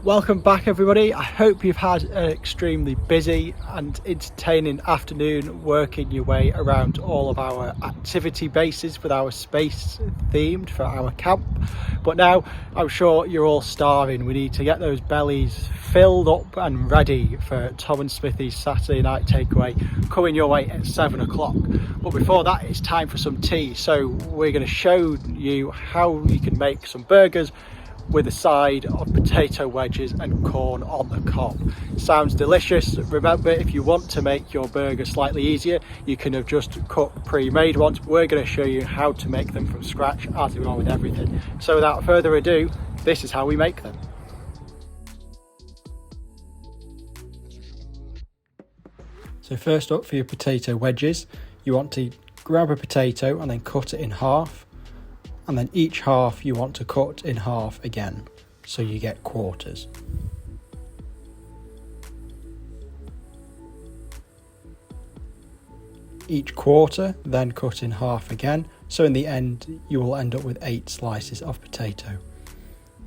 Welcome back everybody. I hope you've had an extremely busy and entertaining afternoon working your way around all of our activity bases with our space themed for our camp. But now I'm sure you're all starving. We need to get those bellies filled up and ready for Tom and Smithy's Saturday night takeaway coming your way at 7 o'clock. But before that, it's time for some tea. So we're going to show you how you can make some burgers with a side of potato wedges and corn on the cob. Sounds delicious. Remember, if you want to make your burger slightly easier, you can have just cut pre-made ones. We're going to show you how to make them from scratch, as we are with everything. So without further ado, this is how we make them. So first up, for your potato wedges, you want to grab a potato and then cut it in half. And then each half you want to cut in half again, so you get quarters. Each quarter then cut in half again, so in the end you will end up with 8 slices of potato.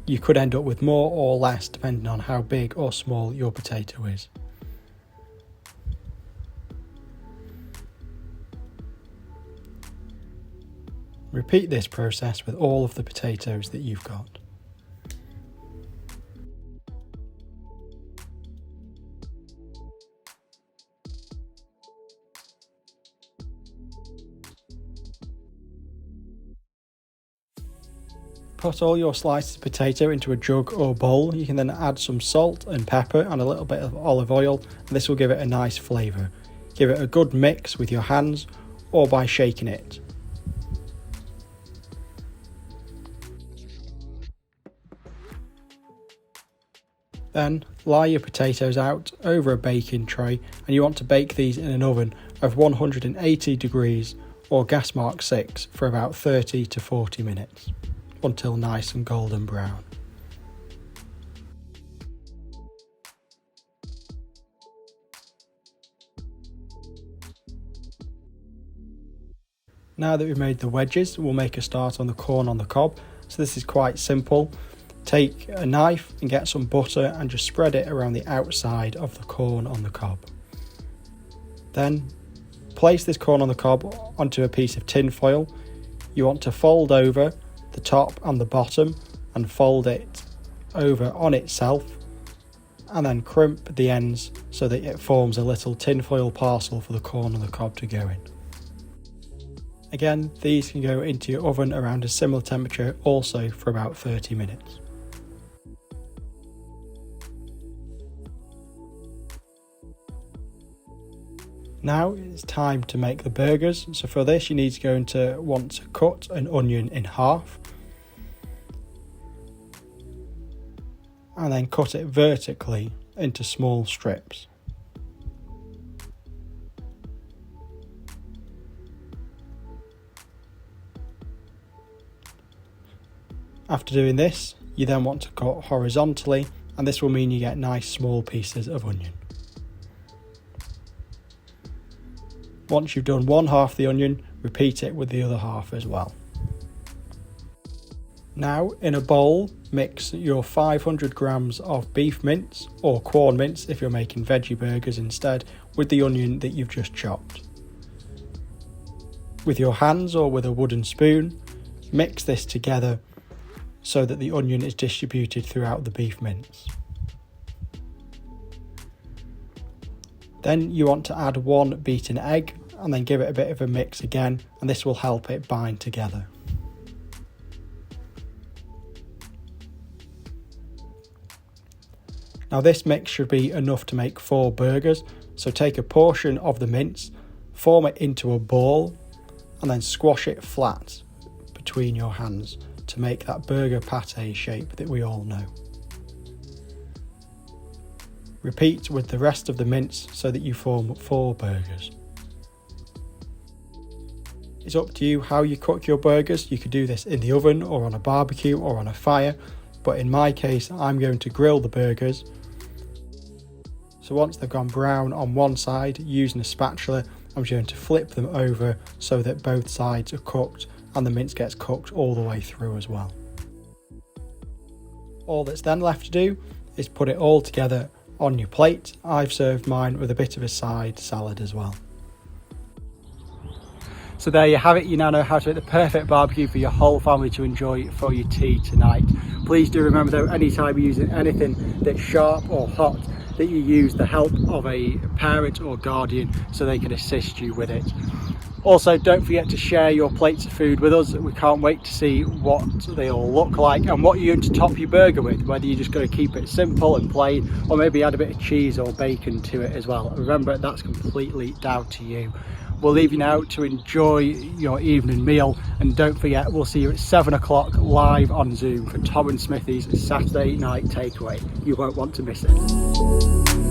You could end up with more or less depending on how big or small your potato is. Repeat this process with all of the potatoes that you've got. Put all your slices of potato into a jug or bowl. You can then add some salt and pepper and a little bit of olive oil, and this will give it a nice flavour. Give it a good mix with your hands or by shaking it. Then lay your potatoes out over a baking tray, and you want to bake these in an oven of 180 degrees or gas mark 6 for about 30 to 40 minutes until nice and golden brown. Now that we've made the wedges, we'll make a start on the corn on the cob. So this is quite simple. Take a knife and get some butter and just spread it around the outside of the corn on the cob. Then place this corn on the cob onto a piece of tin foil. You want to fold over the top and the bottom and fold it over on itself, and then crimp the ends so that it forms a little tin foil parcel for the corn on the cob to go in. Again, these can go into your oven around a similar temperature also for about 30 minutes. Now it's time to make the burgers. So for this you need to want to cut an onion in half and then cut it vertically into small strips. After doing this, you then want to cut horizontally, and this will mean you get nice small pieces of onion. Once you've done one half of the onion, repeat it with the other half as well. Now in a bowl, mix your 500 grams of beef mince or corn mince if you're making veggie burgers instead, with the onion that you've just chopped. With your hands or with a wooden spoon, mix this together so that the onion is distributed throughout the beef mince. Then you want to add 1 beaten egg and then give it a bit of a mix again, and this will help it bind together. Now this mix should be enough to make 4 burgers, so take a portion of the mince, form it into a ball and then squash it flat between your hands to make that burger pate shape that we all know. Repeat with the rest of the mince so that you form 4 burgers. It's up to you how you cook your burgers. You could do this in the oven or on a barbecue or on a fire, but in my case I'm going to grill the burgers. So once they've gone brown on one side, using a spatula, I'm going to flip them over so that both sides are cooked and the mince gets cooked all the way through as well. All that's then left to do is put it all together on your plate. I've served mine with a bit of a side salad as well. So there you have it. You now know how to make the perfect barbecue for your whole family to enjoy for your tea tonight. Please do remember though, anytime you're using anything that's sharp or hot, that you use the help of a parent or guardian so they can assist you with it. Also, don't forget to share your plates of food with us. We can't wait to see what they all look like and what you're going to top your burger with, whether you're just going to keep it simple and plain or maybe add a bit of cheese or bacon to it as well. Remember, that's completely down to you. We'll leave you now to enjoy your evening meal, and don't forget, we'll see you at 7 o'clock live on Zoom for Tom and Smithy's Saturday night takeaway. You won't want to miss it.